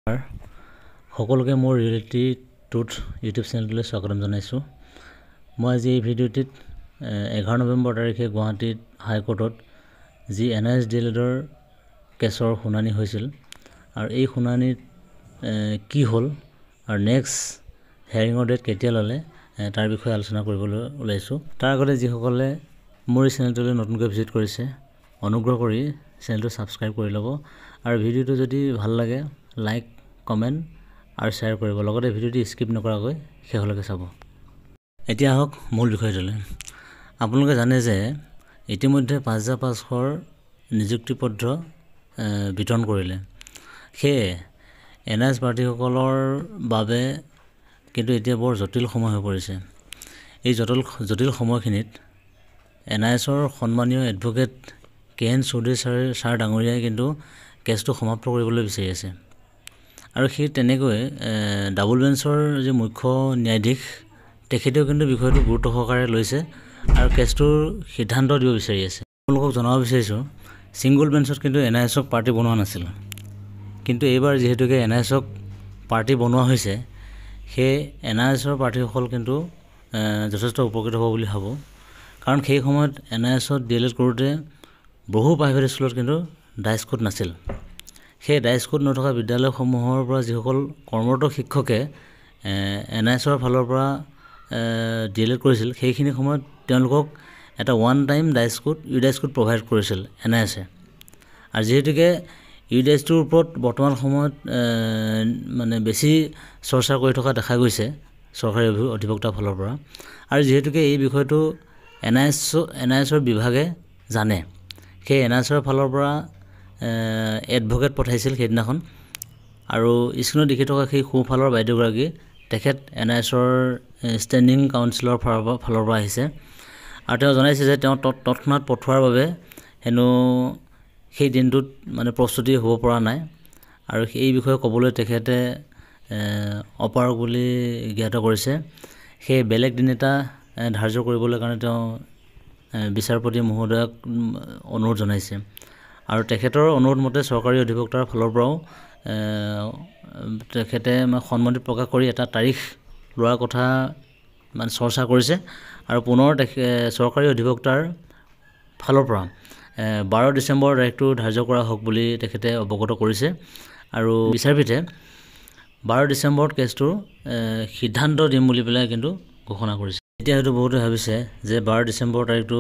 সকলোকে মোৰ reality truth YouTube চেনেললৈ স্বাগতম জনাইছোঁ। মই আজি এই ভিডিঅ'টিত 11 নৱেম্বৰ তাৰিখে গুৱাহাটীত হাইকোৰ্টত যি NISDLৰ কেছৰ শুনানি হৈছিল আৰু এই শুনানিত কি হ'ল আৰু নেক্সট হেয়াৰিঙৰ ডেট কেতিয়া ল'লে তাৰ বিষয়ে আলোচনা কৰিবলৈ ওলাইছোঁ। তাৰ আগতে যিসকলে মোৰ এই চেনেলটোলৈ নতুনকৈ ভিজিট কৰিছে অনুগ্ৰহ কৰি চেনেলটো ছাবস্ক্ৰাইব কৰি ল'ব আৰু ভিডিঅ'টো যদি ভাল লাগে লাইক কমেণ্ট আৰু শ্বেয়াৰ কৰিব, লগতে ভিডিঅ'টি স্কিপ নকৰাকৈ শেষলৈকে চাব। এতিয়া আহক মূল বিষয়টোলৈ। আপোনালোকে জানে যে ইতিমধ্যে 5500 নিযুক্তি পত্ৰ বিতৰণ কৰিলে। সেয়ে NIS প্ৰাৰ্থীসকলৰ বাবে কিন্তু এতিয়া বৰ জটিল সময় হৈ পৰিছে। এই জটিল সময়খিনিত NISৰ সন্মানীয় এডভোকেট KN চৌধুৰী ছাৰ ডাঙৰীয়াই কিন্তু কেছটো সমাপ্ত কৰিবলৈ বিচাৰি আছে আৰু সেই তেনেকৈ ডাবল বেঞ্চৰ যি মুখ্য ন্যায়াধীশ তেখেতেও কিন্তু বিষয়টো গুৰুত্ব সহকাৰে লৈছে আৰু কেছটোৰ সিদ্ধান্ত দিব বিচাৰি আছে। আপোনালোকক জনাব বিচাৰিছোঁ ছিংগুল বেঞ্চত কিন্তু NISক পাৰ্টি বনোৱা নাছিল, কিন্তু এইবাৰ যিহেতুকে NISক পাৰ্টি বনোৱা হৈছে সেই NISৰ প্ৰাৰ্থীসকল কিন্তু যথেষ্ট উপকৃত হ'ব বুলি ভাবোঁ। কাৰণ সেই সময়ত NISত DLED কৰোঁতে বহু প্ৰাইভেট স্কুলত কিন্তু ডাইচ কোড নাছিল। সেই ডাইচ কোড নথকা বিদ্যালয়সমূহৰ পৰা যিসকল কৰ্মৰত শিক্ষকে NISৰ ফালৰ পৰা DLED কৰিছিল সেইখিনি সময়ত তেওঁলোকক এটা one time dice code provide কৰিছিল NISে। আৰু যিহেতুকে ডাইচটোৰ ওপৰত বৰ্তমান সময়ত মানে বেছি চৰ্চা কৰি থকা দেখা গৈছে চৰকাৰী অধিবক্তাৰ ফালৰ পৰা, আৰু যিহেতুকে এই বিষয়টো NISৰ বিভাগে জানে, সেই NISৰ ফালৰ পৰা এডভোকেট পঠাইছিল সেইদিনাখন আৰু স্ক্ৰীণত দেখি থকা সেই সোঁফালৰ বাইদেউগৰাকী তেখেত NISৰ ষ্টেণ্ডিং কাউন্সিলৰ ফালৰ পৰা আহিছে আৰু তেওঁ জনাইছে যে তেওঁ তৎক্ষণাত পঠোৱাৰ বাবে হেনো সেই দিনটোত মানে প্ৰস্তুতি হ'ব পৰা নাই আৰু এই বিষয়ে ক'বলৈ তেখেতে অপাৰগ বুলি জ্ঞাত কৰিছে। সেই বেলেগ দিন এটা ধাৰ্য কৰিবলৈ কাৰণে তেওঁ বিচাৰপতি মহোদয়ক অনুৰোধ জনাইছে আৰু তেখেতৰ অনুৰোধ মতে চৰকাৰী অধিবক্তাৰ ফালৰ পৰাও তেখেতে সন্মতি প্ৰকাশ কৰি এটা তাৰিখ লোৱাৰ কথা মানে চৰ্চা কৰিছে আৰু পুনৰ চৰকাৰী অধিবক্তাৰ ফালৰ পৰা 12 ডিচেম্বৰ তাৰিখটো ধাৰ্য কৰা হওক বুলি তেখেতে অৱগত কৰিছে আৰু বিচাৰপীঠে 12 ডিচেম্বৰত কেছটোৰ সিদ্ধান্ত দিম বুলি পেলাই কিন্তু ঘোষণা কৰিছে। এতিয়া হয়তো বহুতে ভাবিছে যে 12 ডিচেম্বৰ তাৰিখটো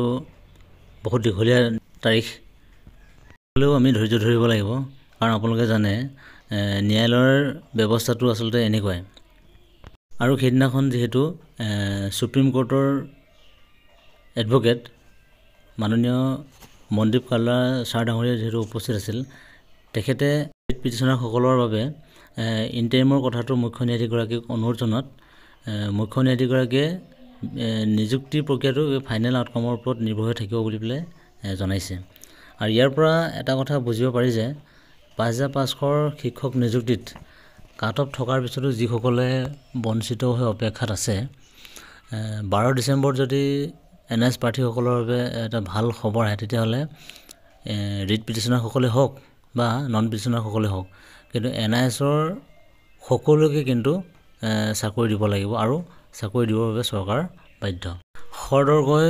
বহুত দীঘলীয়া তাৰিখ, হ'লেও আমি ধৈৰ্য ধৰিব লাগিব, কাৰণ আপোনালোকে জানে ন্যায়ালয়ৰ ব্যৱস্থাটো আচলতে এনেকুৱাই। আৰু সেইদিনাখন যিহেতু সুপ্ৰিম কোৰ্টৰ এডভোকেট মাননীয় মনদীপ কাল্লা ছাৰ ডাঙৰীয়া যিহেতু উপস্থিত আছিল, তেখেতে পিটিশ্যনাৰসকলৰ বাবে ইণ্টাৰিমৰ কথাটো মুখ্য ন্যায়াধীশগৰাকীক অনুৰোধ জনোৱাত মুখ্য ন্যায়াধীশগৰাকীয়ে নিযুক্তি প্ৰক্ৰিয়াটো ফাইনেল আউটকামৰ ওপৰত নিৰ্ভৰ হৈ থাকিব বুলি পেলাই জনাইছে। আৰু ইয়াৰ পৰা এটা কথা বুজিব পাৰি যে 5500 শিক্ষক নিযুক্তিত কাট অফ থকাৰ পিছতো যিসকলে বঞ্চিত হৈ অপেক্ষাত আছে, 12 ডিচেম্বৰত যদি NIS প্ৰাৰ্থীসকলৰ বাবে এটা ভাল খবৰ আহে তেতিয়াহ'লে ৰিট পিটিশ্যনাৰসকলে হওক বা নন পিটিশ্যনাৰসকলে হওক কিন্তু NISৰ সকলোকে কিন্তু চাকৰি দিব লাগিব আৰু চাকৰি দিবৰ বাবে চৰকাৰ বাধ্য। খৰদৰকৈ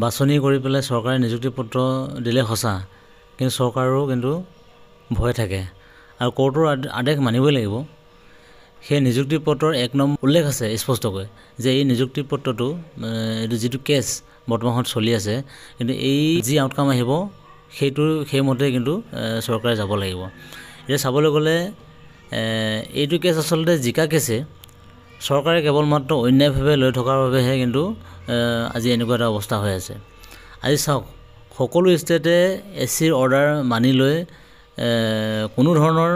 বাছনি কৰি পেলাই চৰকাৰে নিযুক্তি পত্ৰ দিলে সঁচা, কিন্তু চৰকাৰো কিন্তু ভয় থাকে আৰু কোৰ্টৰ আদেশ মানিবই লাগিব। সেই নিযুক্তি পত্ৰৰ 1 নম্বৰ উল্লেখ আছে স্পষ্টকৈ যে এই নিযুক্তি পত্ৰটো এইটো যিটো কেছ বৰ্তমানত চলি আছে, কিন্তু এই যি আউটকাম আহিব সেইমতে কিন্তু চৰকাৰে যাব লাগিব। এতিয়া চাবলৈ গ'লে এইটো কেছ আচলতে জিকা কেছে চৰকাৰে কেৱল মাত্ৰ অন্যায়ভাৱে লৈ থকাৰ বাবেহে কিন্তু আজি এনেকুৱা এটা অৱস্থা হৈ আছে। আজি চাওক সকলো ষ্টেটে SCৰ অৰ্ডাৰ মানি লৈ কোনো ধৰণৰ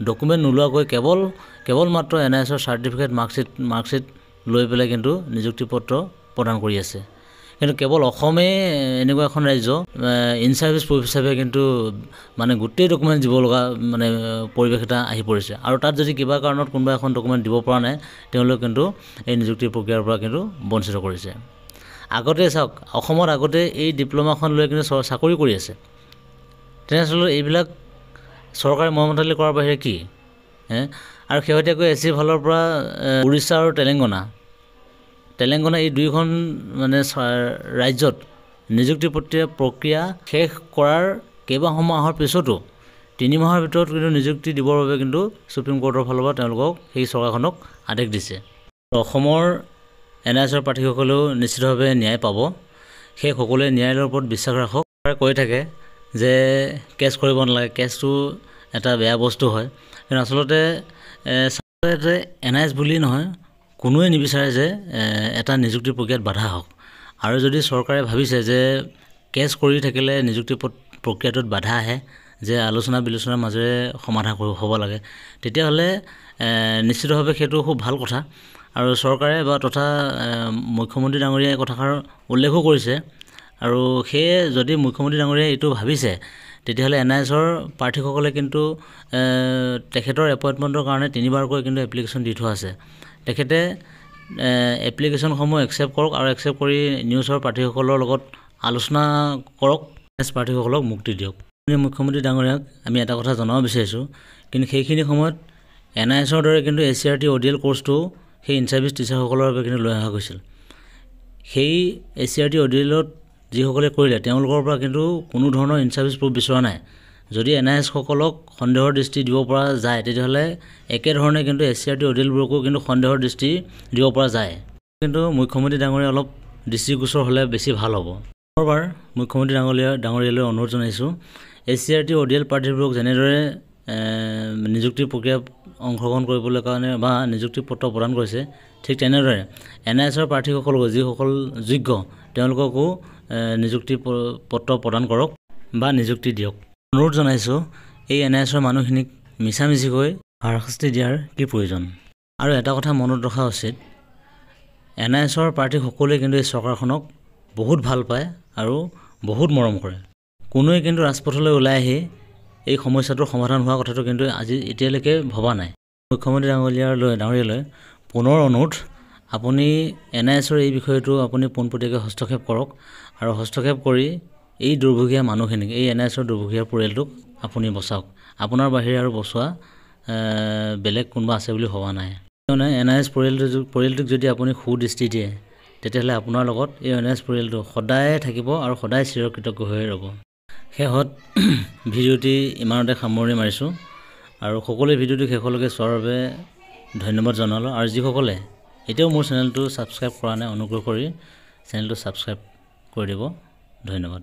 ডকুমেণ্ট নোলোৱাকৈ কেৱল মাত্ৰ NISৰ চাৰ্টিফিকেট মাৰ্কশ্বিট লৈ পেলাই কিন্তু নিযুক্তি পত্ৰ প্ৰদান কৰি আছে, কিন্তু কেৱল অসমেই এনেকুৱা এখন ৰাজ্য ইন ছাৰ্ভিচ প্ৰুফ হিচাপে কিন্তু মানে গোটেই ডকুমেণ্ট দিব লগা মানে পৰিৱেশ এটা আহি পৰিছে। আৰু তাত যদি কিবা কাৰণত কোনোবা এখন ডকুমেণ্ট দিব পৰা নাই তেওঁলোকে কিন্তু এই নিযুক্তি প্ৰক্ৰিয়াৰ পৰা কিন্তু বঞ্চিত কৰিছে। আগতে চাওক অসমত আগতে এই ডিপ্ল'মাখন লৈ কিন্তু চাকৰি কৰি আছে, তেনেস্থলত এইবিলাক চৰকাৰে মৰমতালি কৰাৰ বাহিৰে কি আৰু শেহতীয়াকৈ এছ চিৰ ফালৰ পৰা উৰিষ্যা আৰু তেলেংগানা এই দুয়োখন মানে ৰাজ্যত নিযুক্তি প্ৰক্ৰিয়া শেষ কৰাৰ কেইবামাহৰ পিছতো 3 মাহৰ ভিতৰত কিন্তু নিযুক্তি দিবৰ বাবে কিন্তু সুপ্ৰিম কোৰ্টৰ ফালৰ পৰা তেওঁলোকক সেই চৰকাৰখনক আদেশ দিছে। অসমৰ NISৰ প্ৰাৰ্থীসকলেও নিশ্চিতভাৱে ন্যায় পাব। সেই সকলোৱে ন্যায়ালয়ৰ ওপৰত বিশ্বাস ৰাখক। কৈ থাকে যে কেছ কৰিব নালাগে, কেছটো এটা বেয়া বস্তু হয়, কিন্তু আচলতে NIS বুলি নহয়, কোনোৱে নিবিচাৰে যে এটা নিযুক্তি প্ৰক্ৰিয়াত বাধা হওক। আৰু যদি চৰকাৰে ভাবিছে যে কেছ কৰি থাকিলে নিযুক্তি প্ৰক্ৰিয়াটোত বাধা আহে, যে আলোচনা বিলোচনাৰ মাজেৰে সমাধান হ'ব লাগে, তেতিয়াহ'লে নিশ্চিতভাৱে সেইটো খুব ভাল কথা। আৰু চৰকাৰে বা তথা মুখ্যমন্ত্ৰী ডাঙৰীয়াই কথাষাৰ উল্লেখো কৰিছে। আৰু সেয়ে যদি মুখ্যমন্ত্ৰী ডাঙৰীয়াই এইটো ভাবিছে, তেতিয়াহ'লে NISৰ প্ৰাৰ্থীসকলে কিন্তু তেখেতৰ এপইণ্টমেণ্টৰ কাৰণে 3বাৰকৈ কিন্তু এপ্লিকেশ্যন দি থোৱা আছে। তেখেতে এপ্লিকেশ্যনসমূহ একচেপ্ট কৰক আৰু একচেপ্ট কৰি নিউজৰ প্ৰাৰ্থীসকলৰ লগত আলোচনা কৰক, প্ৰাৰ্থীসকলক মুক্তি দিয়ক। মুখ্যমন্ত্ৰী ডাঙৰীয়াক আমি এটা কথা জনাব বিচাৰিছোঁ, কিন্তু সেইখিনি সময়ত NISৰ দৰে কিন্তু ACRT ODL কোৰ্চটো সেই ইন ছাৰ্ভিচ টিচাৰসকলৰ বাবে কিন্তু লৈ অহা গৈছিল। সেই ACRT ODLত যিসকলে কৰিলে তেওঁলোকৰ পৰা কিন্তু কোনো ধৰণৰ ইন ছাৰ্ভিচ প্ৰুফ বিচৰা নাই। যদি NISসকলক সন্দেহৰ দৃষ্টি দিব পৰা যায়, তেতিয়াহ'লে একেধৰণে কিন্তু ACRT ODLবোৰকো কিন্তু সন্দেহৰ দৃষ্টি দিব পৰা যায়। কিন্তু মুখ্যমন্ত্ৰী ডাঙৰীয়া অলপ দৃষ্টিগোচৰ হ'লে বেছি ভাল হ'ব। পুনৰবাৰ মুখ্যমন্ত্ৰী ডাঙৰীয়ালৈ অনুৰোধ জনাইছোঁ, ACRT ODL প্ৰাৰ্থীবোৰক যেনেদৰে নিযুক্তি প্ৰক্ৰিয়াত অংশগ্ৰহণ কৰিবলৈ কাৰণে বা নিযুক্তি পত্ৰ প্ৰদান কৰিছে, ঠিক তেনেদৰে NISৰ প্ৰাৰ্থীসকলকো যিসকল যোগ্য তেওঁলোককো নিযুক্তি পত্ৰ প্ৰদান কৰক বা নিযুক্তি দিয়ক। অনুৰোধ জনাইছোঁ, এই NISৰ মানুহখিনিক মিছামিছিকৈ হাৰাশাস্তি দিয়াৰ কি প্ৰয়োজন। আৰু এটা কথা মনত ৰখা উচিত, NISৰ প্ৰাৰ্থী সকলোৱে কিন্তু এই চৰকাৰখনক বহুত ভাল পায় আৰু বহুত মৰম কৰে। কোনোৱে কিন্তু ৰাজপথলৈ ওলাই আহি এই সমস্যাটোৰ সমাধান হোৱা কথাটো কিন্তু এতিয়ালৈকে ভবা নাই। মুখ্যমন্ত্ৰী ডাঙৰীয়ালৈ পুনৰ অনুৰোধ, আপুনি NISৰ এই বিষয়টো আপুনি পোনপটীয়াকৈ হস্তক্ষেপ কৰক আৰু হস্তক্ষেপ কৰি এই দুৰ্ভগীয়া মানুহখিনিক, এই NISৰ দুৰ্ভগীয়া পৰিয়ালটোক আপুনি বচাওক। আপোনাৰ বাহিৰে আৰু বচোৱা বেলেগ কোনোবা আছে বুলি ভবা নাই। কিয়নো NIS পৰিয়ালটোক যদি আপুনি সুদৃষ্টি দিয়ে, তেতিয়াহ'লে আপোনাৰ লগত এই NIS পৰিয়ালটো সদায় থাকিব আৰু সদায় চিৰকৃতজ্ঞ হৈ ৰ'ব। শেষত ভিডিঅ'টি ইমানতে সামৰণি মাৰিছোঁ আৰু সকলোৱে ভিডিঅ'টো শেষলৈকে চোৱাৰ বাবে ধন্যবাদ জনালোঁ। আৰু যিসকলে এতিয়াও মোৰ চেনেলটো ছাবস্ক্ৰাইব কৰা নাই, অনুগ্ৰহ কৰি চেনেলটো ছাবস্ক্ৰাইব কৰি দিব। ধন্যবাদ।